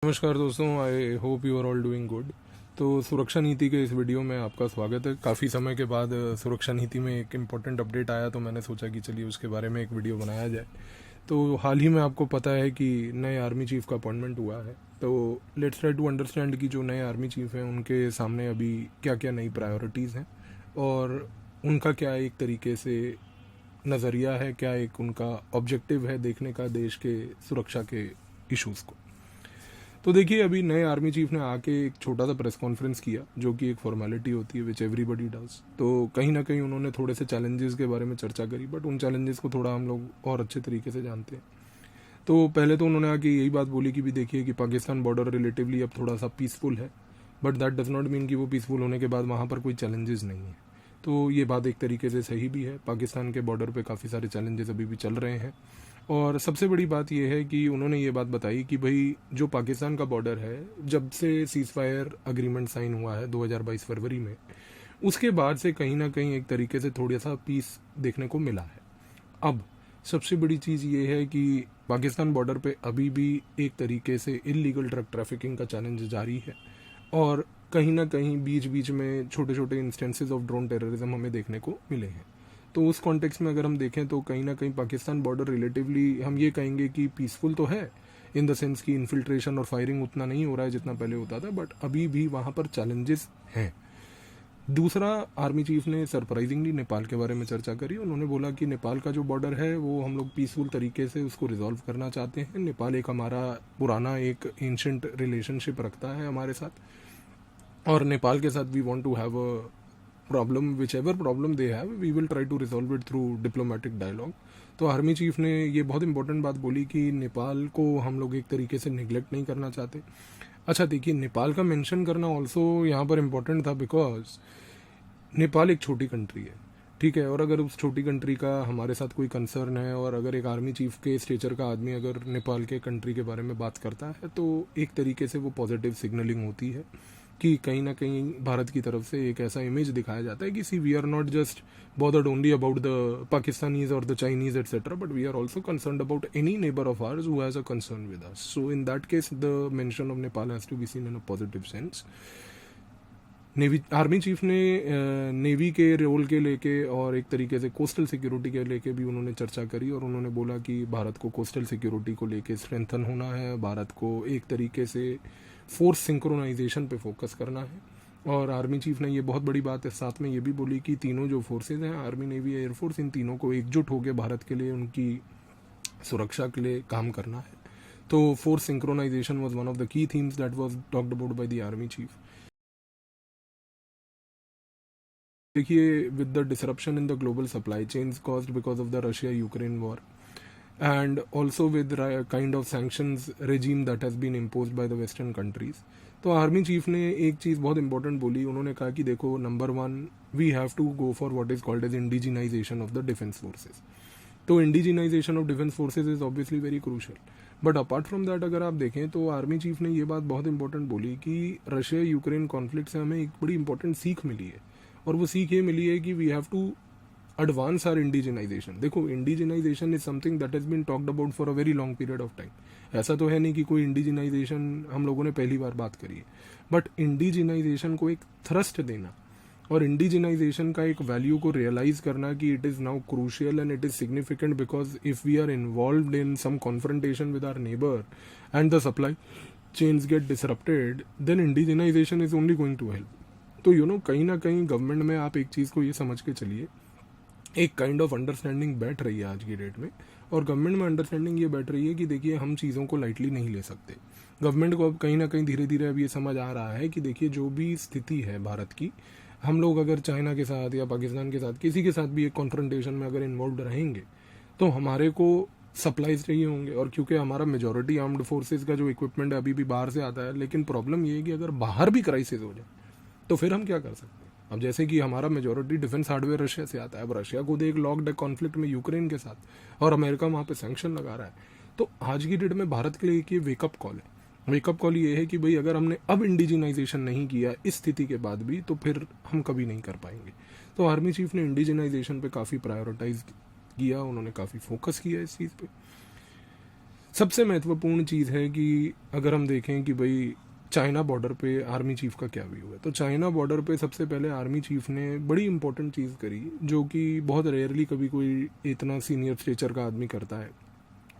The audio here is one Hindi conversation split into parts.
नमस्कार दोस्तों, I hope you are all doing good. तो सुरक्षा नीति के इस वीडियो में आपका स्वागत है। काफ़ी समय के बाद सुरक्षा नीति में एक इम्पोर्टेंट अपडेट आया, तो मैंने सोचा कि चलिए उसके बारे में एक वीडियो बनाया जाए। तो हाल ही में आपको पता है कि नए आर्मी चीफ का अपॉइंटमेंट हुआ है। तो लेट्स ट्राई टू अंडरस्टैंड कि जो नए आर्मी चीफ हैं उनके सामने अभी क्या क्या नई प्रायोरिटीज़ हैं और उनका क्या एक तरीके से नज़रिया है, क्या एक उनका ऑब्जेक्टिव है देखने का देश के सुरक्षा के इश्यूज़ को। तो देखिए, अभी नए आर्मी चीफ ने आके एक छोटा सा प्रेस कॉन्फ्रेंस किया, जो कि एक फॉर्मेलिटी होती है विच एवरीबडी डज। तो कहीं ना कहीं उन्होंने थोड़े से चैलेंजेस के बारे में चर्चा करी, बट उन चैलेंजेस को थोड़ा हम लोग और अच्छे तरीके से जानते हैं। तो पहले तो उन्होंने आके यही बात बोली कि भी देखिए कि पाकिस्तान बॉर्डर रिलेटिवली अब थोड़ा सा पीसफुल है, but that does not mean कि वो पीसफुल होने के बाद वहाँ पर कोई चैलेंजेस नहीं है। तो ये बात एक तरीके से सही भी है। पाकिस्तान के बॉर्डर पे काफ़ी सारे चैलेंजेस अभी भी चल रहे हैं। और सबसे बड़ी बात यह है कि उन्होंने ये बात बताई कि भाई जो पाकिस्तान का बॉर्डर है, जब से सीज फायर अग्रीमेंट साइन हुआ है 2022 फरवरी में, उसके बाद से कहीं ना कहीं एक तरीके से थोड़ा सा पीस देखने को मिला है। अब सबसे बड़ी चीज़ ये है कि पाकिस्तान बॉर्डर पे अभी भी एक तरीके से इलीगल ड्रग ट्रैफिकिंग का चैलेंज जारी है, और कहीं ना कहीं बीच बीच में छोटे छोटे इंस्टेंसेस ऑफ ड्रोन टेररिज्म हमें देखने को मिले हैं। तो उस कॉन्टेक्स्ट में अगर हम देखें तो कहीं ना कहीं पाकिस्तान बॉर्डर रिलेटिवली हम ये कहेंगे कि पीसफुल तो है, इन द सेंस कि इन्फिल्ट्रेशन और फायरिंग उतना नहीं हो रहा है जितना पहले होता था, बट अभी भी वहाँ पर चैलेंजेस हैं। दूसरा, आर्मी चीफ ने सरप्राइजिंगली नेपाल के बारे में चर्चा करी। उन्होंने बोला कि नेपाल का जो बॉर्डर है वो हम लोग पीसफुल तरीके से उसको रिजॉल्व करना चाहते हैं। नेपाल एक हमारा पुराना एक एंशंट रिलेशनशिप रखता है हमारे साथ, और नेपाल के साथ we want to have a problem, whichever problem they have we will try to resolve it through diplomatic dialogue. तो आर्मी चीफ ने ये बहुत इंपॉर्टेंट बात बोली कि नेपाल को हम लोग एक तरीके से निगलेक्ट नहीं करना चाहते। अच्छा देखिए, नेपाल का मेंशन करना ऑल्सो यहाँ पर इम्पोर्टेंट था, बिकॉज नेपाल एक छोटी कंट्री है, ठीक है। और अगर उस छोटी कंट्री का हमारे साथ कोई कंसर्न है, और अगर एक आर्मी चीफ के स्टेचर का आदमी अगर नेपाल के कंट्री के बारे में बात करता है, तो एक तरीके से वो पॉजिटिव सिग्नलिंग होती है कि कहीं ना कहीं भारत की तरफ से एक ऐसा इमेज दिखाया जाता है कि see we are not just bothered only about the Pakistanis और the Chinese etcetera, but we are also concern about any neighbour of ours who has a concern with us. So in that case the mention of Nepal has to be seen in a positive sense. Navy army chief ने नेवी के रोल के लेके और एक तरीके से कोस्टल सिक्योरिटी के लेके भी उन्होंने चर्चा करी, और उन्होंने बोला कि भारत को कोस्टल सिक्योरिटी को लेके स्ट्रेंथन होना है, भारत को एक तरीके से फोर्स सिंक्रोनाइजेशन पे फोकस करना है। और आर्मी चीफ ने ये बहुत बड़ी बात है साथ में ये भी बोली कि तीनों जो फोर्सेज हैं, आर्मी, नेवी, एयरफोर्स, इन तीनों को एकजुट होकर भारत के लिए, उनकी सुरक्षा के लिए काम करना है। तो force synchronisation was one of the key themes that was talked about by the army chief. देखिए, with the disruption in the global supply chains caused because of the Russia Ukraine war, and also with kind of sanctions regime that has been imposed by the western countries, तो आर्मी चीफ ने एक चीज़ बहुत इंपॉर्टेंट बोली। उन्होंने कहा कि देखो, number one, we have to go for what is called as indigenisation of द डिफेंस फोर्सेज। तो indigenisation of defence forces is obviously very crucial, but apart from that अगर आप देखें तो आर्मी चीफ ने ये बात बहुत इंपॉर्टेंट बोली कि रशिया यूक्रेन कॉन्फ्लिक्ट से हमें एक बड़ी इंपॉर्टेंट सीख मिली है, और वो सीख ये मिली है कि we have to advance our indigenization। देखो, indigenization is something that has been talked about for a very long period of time। ऐसा तो है नहीं कि कोई indigenization हम लोगों ने पहली बार बात करी है, बट indigenization को एक थ्रस्ट देना और indigenization का एक वैल्यू को रियलाइज करना कि it is now crucial and it is significant, because if we are involve in some confrontation with our neighbour and the supply chains get disrupted, then indigenization is only going to help. तो कहीं ना कहीं गवर्नमेंट में आप एक चीज़ को ये समझ के चलिए, एक काइंड ऑफ अंडरस्टैंडिंग बैठ रही है आज की डेट में, और गवर्नमेंट में अंडरस्टैंडिंग ये बैठ रही है कि देखिए, हम चीज़ों को लाइटली नहीं ले सकते। गवर्नमेंट को अब कहीं ना कहीं धीरे धीरे अब ये समझ आ रहा है कि देखिए, जो भी स्थिति है भारत की, हम लोग अगर चाइना के साथ या पाकिस्तान के साथ किसी के साथ भी एक कॉन्फ्रंटेशन में अगर इन्वॉल्व रहेंगे, तो हमारे को सप्लाईज चाहिए होंगे। और क्योंकि हमारा मेजॉरिटी आर्म्ड फोर्सेज का जो इक्विपमेंट है अभी भी बाहर से आता है, लेकिन प्रॉब्लम ये है कि अगर बाहर भी क्राइसिस हो जाए तो फिर हम क्या कर सकते हैं। अब जैसे कि हमारा मेजॉरिटी डिफेंस हार्डवेयर रशिया से आता है, अब रशिया खुद एक लॉक्ड कॉन्फ्लिक्ट में यूक्रेन के साथ, और अमेरिका वहाँ पे सैंक्शन लगा रहा है। तो आज की डेट में भारत के लिए एक ये वेकअप कॉल है। वेकअप कॉल ये है कि भाई, अगर हमने अब इंडिजिनाइजेशन नहीं किया इस स्थिति के बाद भी, तो फिर हम कभी नहीं कर पाएंगे। तो आर्मी चीफ ने इंडिजिनाइजेशन पे काफ़ी प्रायोरिटाइज किया, उन्होंने काफ़ी फोकस किया इस चीज़ पे। सबसे महत्वपूर्ण चीज़ है कि अगर हम देखें कि भाई चाइना बॉर्डर पे आर्मी चीफ का क्या व्यू है, तो चाइना बॉर्डर पे सबसे पहले आर्मी चीफ ने बड़ी इंपॉर्टेंट चीज़ करी, जो कि बहुत रेयरली कभी कोई इतना सीनियर स्टेचर का आदमी करता है।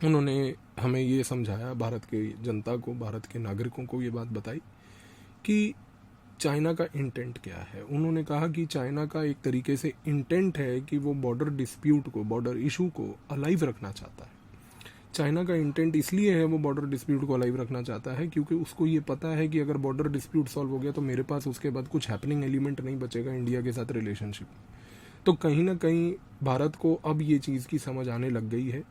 उन्होंने हमें ये समझाया, भारत के जनता को, भारत के नागरिकों को ये बात बताई कि चाइना का इंटेंट क्या है। उन्होंने कहा कि चाइना का एक तरीके से इंटेंट है कि वो बॉर्डर डिस्प्यूट को, बॉर्डर इशू को अलाइव रखना चाहता है। चाइना का इंटेंट इसलिए है वो बॉर्डर डिस्प्यूट को अलाइव रखना चाहता है क्योंकि उसको ये पता है कि अगर बॉर्डर डिस्प्यूट सॉल्व हो गया तो मेरे पास उसके बाद कुछ हैपनिंग एलिमेंट नहीं बचेगा इंडिया के साथ रिलेशनशिप। तो कहीं ना कहीं भारत को अब ये चीज़ की समझ आने लग गई है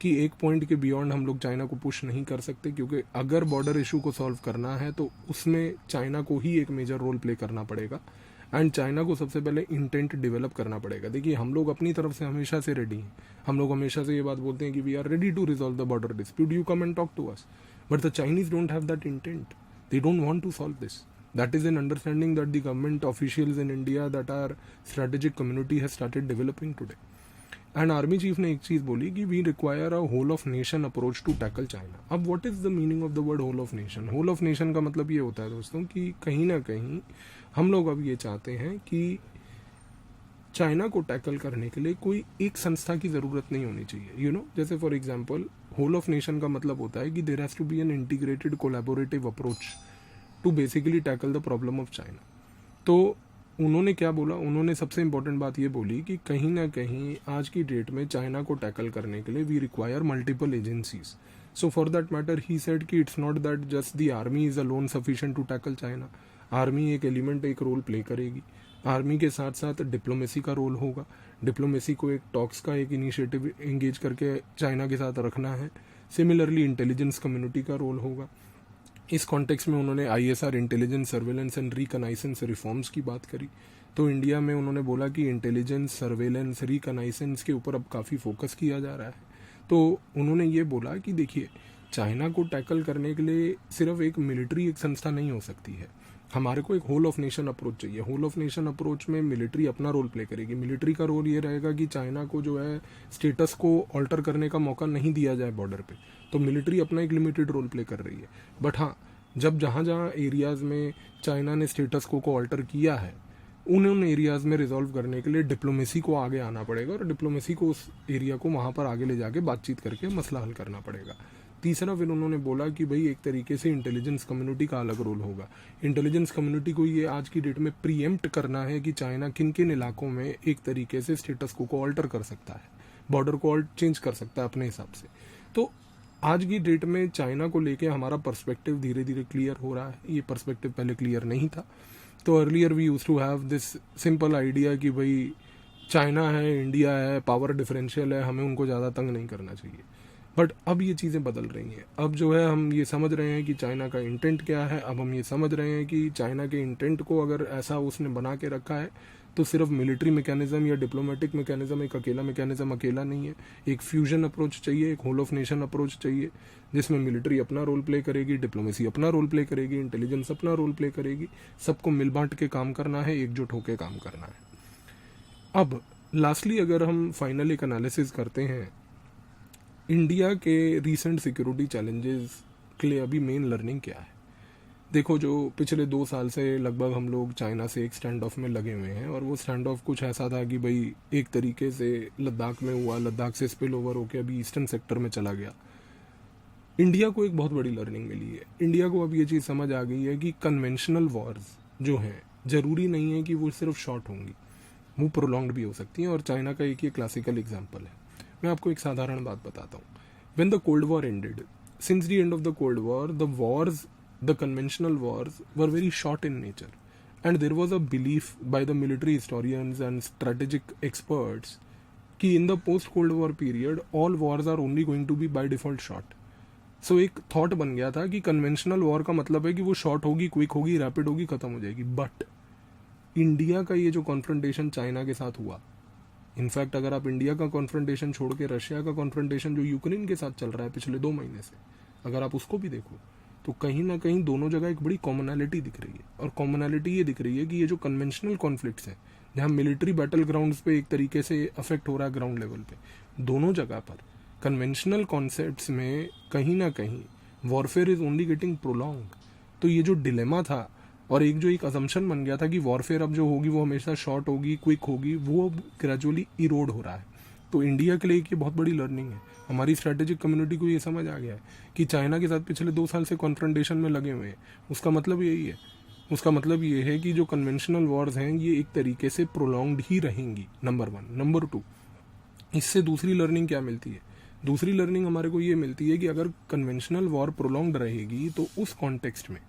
कि एक पॉइंट के बियॉन्ड हम लोग चाइना को पुश नहीं कर सकते, क्योंकि अगर बॉर्डर इशू को सॉल्व करना है तो उसमें चाइना को ही एक मेजर रोल प्ले करना पड़ेगा। एंड चाइना को सबसे पहले इंटेंट डेवलप करना पड़ेगा। देखिए, हम लोग अपनी तरफ से हमेशा से रेडी हैं, हम लोग हमेशा से ये बात बोलते हैं कि we are ready to resolve the border dispute, you come and talk to us, but the Chinese don't have that intent, they don't want to solve this. That is an understanding that the government officials in India, that our strategic community has started developing today. And army chief ने एक चीज़ बोली कि we require a whole of nation approach to tackle China. अब what is the meaning of the word whole of nation? Whole of nation का मतलब ये होता है दोस्तों कि कहीं ना कहीं हम लोग अब ये चाहते हैं कि चाइना को टैकल करने के लिए कोई एक संस्था की ज़रूरत नहीं होनी चाहिए। यू नो, जैसे for example whole of nation का मतलब होता है कि there has to be an integrated collaborative approach to basically tackle the problem of China. तो उन्होंने क्या बोला? उन्होंने सबसे इंपॉर्टेंट बात ये बोली कि कहीं ना कहीं आज की डेट में चाइना को टैकल करने के लिए we require multiple agencies. So for that matter he said कि it's not that just the army is alone sufficient to tackle China. Army एक एलिमेंट, एक रोल प्ले करेगी। आर्मी के साथ साथ डिप्लोमेसी का रोल होगा। डिप्लोमेसी को एक टॉक्स का एक इनिशिएटिव एंगेज करके चाइना के साथ रखना है। सिमिलरली इंटेलिजेंस कम्युनिटी का रोल होगा। इस कॉन्टेक्स्ट में उन्होंने ISR, intelligence surveillance and reconnaissance reforms की बात करी। तो इंडिया में उन्होंने बोला कि इंटेलिजेंस, सर्वेलेंस, रिकनाइसेंस के ऊपर अब काफ़ी फोकस किया जा रहा है। तो उन्होंने ये बोला कि देखिए, चाइना को टैकल करने के लिए सिर्फ एक मिलिट्री एक संस्था नहीं हो सकती है, हमारे को एक होल ऑफ नेशन अप्रोच चाहिए। होल ऑफ नेशन अप्रोच में मिलिट्री अपना रोल प्ले करेगी। मिलिट्री का रोल ये रहेगा कि चाइना को जो है स्टेटस को ऑल्टर करने का मौका नहीं दिया जाए बॉर्डर पे। तो मिलिट्री अपना एक लिमिटेड रोल प्ले कर रही है। बट हाँ, जब जहाँ जहाँ एरियाज़ में चाइना ने स्टेटस को ऑल्टर किया है, उन एरियाज़ में रिजॉल्व करने के लिए डिप्लोमेसी को आगे आना पड़ेगा और डिप्लोमेसी को उस एरिया को वहाँ पर आगे ले जाके बातचीत करके मसला हल करना पड़ेगा। तीसरा फिर उन्होंने बोला कि भाई एक तरीके से इंटेलिजेंस कम्युनिटी का अलग रोल होगा। इंटेलिजेंस कम्युनिटी को ये आज की डेट में प्रीएम्प्ट करना है कि चाइना किन किन इलाकों में एक तरीके से स्टेटस को ऑल्टर कर सकता है, बॉर्डर को चेंज कर सकता है अपने हिसाब से। तो आज की डेट में चाइना को लेके हमारा पर्सपेक्टिव धीरे धीरे क्लियर हो रहा है। ये पर्सपेक्टिव पहले क्लियर नहीं था। तो earlier we used to have this simple idea कि भाई चाइना है, इंडिया है, पावर डिफरेंशियल है, हमें उनको ज़्यादा तंग नहीं करना चाहिए। बट अब ये चीज़ें बदल रही हैं। अब जो है हम ये समझ रहे हैं कि चाइना का इंटेंट क्या है। अब हम ये समझ रहे हैं कि चाइना के इंटेंट को अगर ऐसा उसने बना के रखा है तो सिर्फ मिलिट्री मैकेनिज्म या डिप्लोमेटिक मैकेनिज्म, एक अकेला मैकेनिज्म अकेला नहीं है। एक फ्यूजन अप्रोच चाहिए, एक होल ऑफ नेशन अप्रोच चाहिए, जिसमें मिलिट्री अपना रोल प्ले करेगी, डिप्लोमेसी अपना रोल प्ले करेगी, इंटेलिजेंस अपना रोल प्ले करेगी। सबको मिल बांट के काम करना है, एकजुट होकर काम करना है। अब लास्टली अगर हम फाइनल एक एनालिसिस करते हैं इंडिया के रीसेंट सिक्योरिटी चैलेंजेस के लिए, अभी मेन लर्निंग क्या है? देखो, जो पिछले 2 साल से लगभग हम लोग चाइना से एक स्टैंड ऑफ में लगे हुए हैं, और वो स्टैंड ऑफ कुछ ऐसा था कि भाई एक तरीके से लद्दाख में हुआ, लद्दाख से स्पिल ओवर होकर अभी ईस्टर्न सेक्टर में चला गया। इंडिया को एक बहुत बड़ी लर्निंग मिली है। इंडिया को अब ये चीज़ समझ आ गई है कि कन्वेंशनल वॉर्स जो हैं ज़रूरी नहीं है कि वो सिर्फ शॉर्ट होंगी, वो प्रोलॉन्ग्ड भी हो सकती हैं। और चाइना का एक ये क्लासिकल एग्जाम्पल है। मैं आपको एक साधारण बात बताता हूँ। When the cold war ended, since the end of the cold war, the conventional wars were very short in nature, and there was a belief by the military historians and strategic experts कि in the post cold war period all wars are only going to be by default short. So एक thought बन गया था कि conventional war का मतलब है कि वो short होगी, क्विक होगी, रैपिड होगी, खत्म हो जाएगी। बट इंडिया का ये जो कॉन्फ्रंटेशन चाइना के साथ हुआ, इनफैक्ट अगर आप इंडिया का कॉन्फ्रंटेशन छोड़ के रशिया का कॉन्फ्रंटेशन जो यूक्रेन के साथ चल रहा है पिछले 2 महीने से, अगर आप उसको भी देखो तो कहीं ना कहीं दोनों जगह एक बड़ी कॉमनैलिटी दिख रही है। और कॉमनैलिटी ये दिख रही है कि ये जो कन्वेंशनल कॉन्फ्लिक्ट्स हैं, जहाँ मिलिट्री बैटल ग्राउंड्स पे एक तरीके से अफेक्ट हो रहा है ग्राउंड लेवल पे, दोनों जगह पर कन्वेंशनल कॉन्सेप्ट्स में कहीं ना कहीं warfare is only getting prolong. तो ये जो डिलेमा था और एक असम्पशन बन गया था कि वॉरफेयर अब जो होगी वो हमेशा शॉर्ट होगी, क्विक होगी, वो ग्रेजुअली इरोड हो रहा है। तो इंडिया के लिए ये बहुत बड़ी लर्निंग है। हमारी स्ट्रैटेजिक कम्युनिटी को ये समझ आ गया है कि चाइना के साथ पिछले 2 साल से कॉन्फ्रंटेशन में लगे हुए हैं। उसका मतलब यही है, उसका मतलब ये है कि जो कन्वेंशनल वॉर्स हैं ये एक तरीके से प्रोलॉन्ग्ड ही रहेंगी, नंबर 1। नंबर 2, इससे दूसरी लर्निंग क्या मिलती है? दूसरी लर्निंग हमारे को ये मिलती है कि अगर कन्वेंशनल वॉर प्रोलॉन्ग्ड रहेगी तो उस कॉन्टेक्स्ट में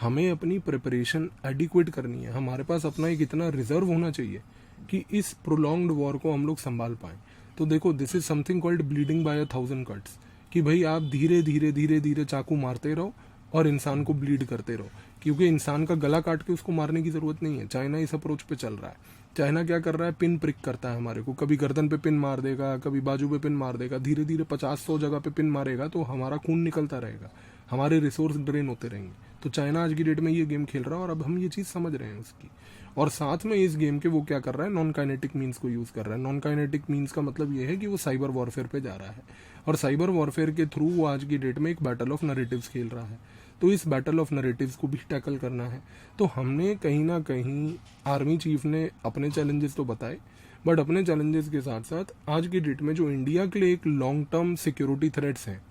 हमें अपनी प्रिपरेशन एडिक्वेट करनी है। हमारे पास अपना एक इतना रिजर्व होना चाहिए कि इस प्रोलॉन्ग्ड वॉर को हम लोग संभाल पाएं। तो देखो, this is something called bleeding by 1000 cuts, कि भाई आप धीरे धीरे धीरे धीरे चाकू मारते रहो और इंसान को ब्लीड करते रहो, क्योंकि इंसान का गला काट के उसको मारने की जरूरत नहीं है। चाइना इस अप्रोच पे चल रहा है। चाइना क्या कर रहा है? पिन प्रिक करता है हमारे को, कभी गर्दन पे पिन मार देगा, कभी बाजू पे पिन मार देगा, धीरे धीरे 50-100 जगह पे पिन मारेगा तो हमारा खून निकलता रहेगा, हमारे रिसोर्स ड्रेन होते रहेंगे। तो चाइना आज की डेट में ये गेम खेल रहा है और अब हम ये चीज़ समझ रहे हैं उसकी। और साथ में इस गेम के वो क्या कर रहा है? नॉन काइनेटिक मीन्स को यूज़ कर रहा है। नॉन काइनेटिक मीन्स का मतलब ये है कि वो साइबर वॉरफेयर पे जा रहा है और साइबर वॉरफेयर के थ्रू वो आज की डेट में एक बैटल ऑफ नैरेटिव्स खेल रहा है। तो इस बैटल ऑफ नैरेटिव्स को भी टैकल करना है। तो हमने कहीं ना कहीं, आर्मी चीफ ने अपने चैलेंजेस तो बताए, बट अपने चैलेंजेस के साथ साथ आज की डेट में जो इंडिया के लिए एक लॉन्ग टर्म सिक्योरिटी थ्रेट्स हैं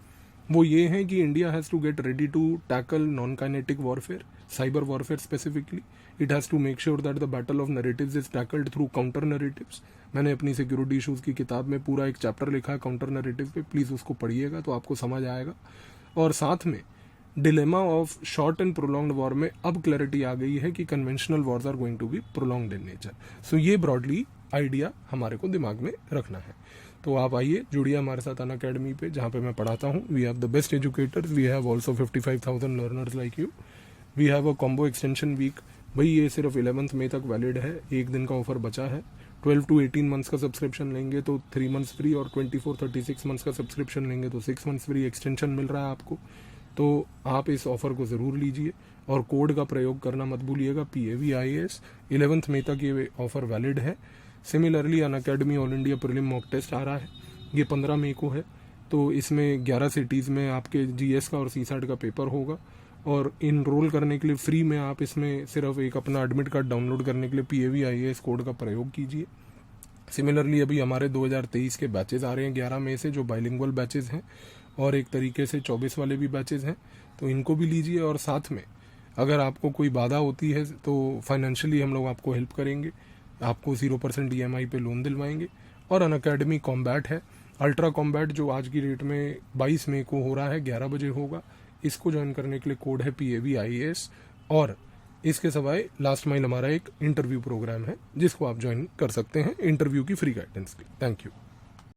वो ये है कि India has to get ready to tackle non kinetic warfare, cyber warfare specifically. It has to make sure that the battle of narratives is tackled through counter narratives. मैंने अपनी सिक्योरिटी इशूज़ की किताब में पूरा एक चैप्टर लिखा है काउंटर नैरेटिव पे, प्लीज़ उसको पढ़िएगा तो आपको समझ आएगा। और साथ में dilemma of short and prolonged war में अब क्लैरिटी आ गई है कि conventional wars are going to be prolonged in nature. So ये ब्रॉडली आइडिया हमारे को दिमाग में रखना है। तो आप आइए, जुड़िए हमारे साथ अनअकैडमी पे, जहाँ पे मैं पढ़ाता हूँ। We have the best educators, we have also 55,000 learners like you. We have a combo extension week. भाई ये सिर्फ 11 मई तक वैलिड है, एक दिन का ऑफर बचा है। 12 to 18 मंथ्स का सब्सक्रिप्शन लेंगे तो 3 मंथ्स फ्री, और 24-36 मंथ्स का सब्सक्रिप्शन लेंगे तो 6 मंथ्स फ्री एक्सटेंशन मिल रहा है आपको। तो आप इस ऑफर को ज़रूर लीजिए और कोड का प्रयोग करना मत भूलिएगा, PAVIAS। 11 मई तक ये ऑफर वैलिड है। Similarly Unacademy all India prelim mock test आ रहा है, ये 15 मई को है। तो इसमें 11 सिटीज़ में आपके GS का और CSAT का पेपर होगा, और इनरोल करने के लिए फ्री में आप इसमें सिर्फ एक अपना एडमिट कार्ड डाउनलोड करने के लिए PAVIAS कोड का प्रयोग कीजिए। सिमिलरली अभी हमारे 2023 के बैचेज आ रहे हैं 11 मई से, जो बाइलिंगुअल बैचेज हैं, और एक तरीके से 24 वाले भी बैचेज हैं, तो इनको भी लीजिए। और साथ में अगर आपको कोई बाधा होती है तो फाइनेंशियली हम लोग आपको हेल्प करेंगे, आपको 0% EMI पे लोन दिलवाएंगे। और अनअकैडमी कॉम्बैट है, अल्ट्रा कॉम्बैट, जो आज की डेट में 22 मई को हो रहा है, 11 बजे होगा। इसको ज्वाइन करने के लिए कोड है PAVIAS। और इसके सिवाय लास्ट माइल हमारा एक इंटरव्यू प्रोग्राम है जिसको आप ज्वाइन कर सकते हैं इंटरव्यू की फ्री गाइडेंस के। Thank you.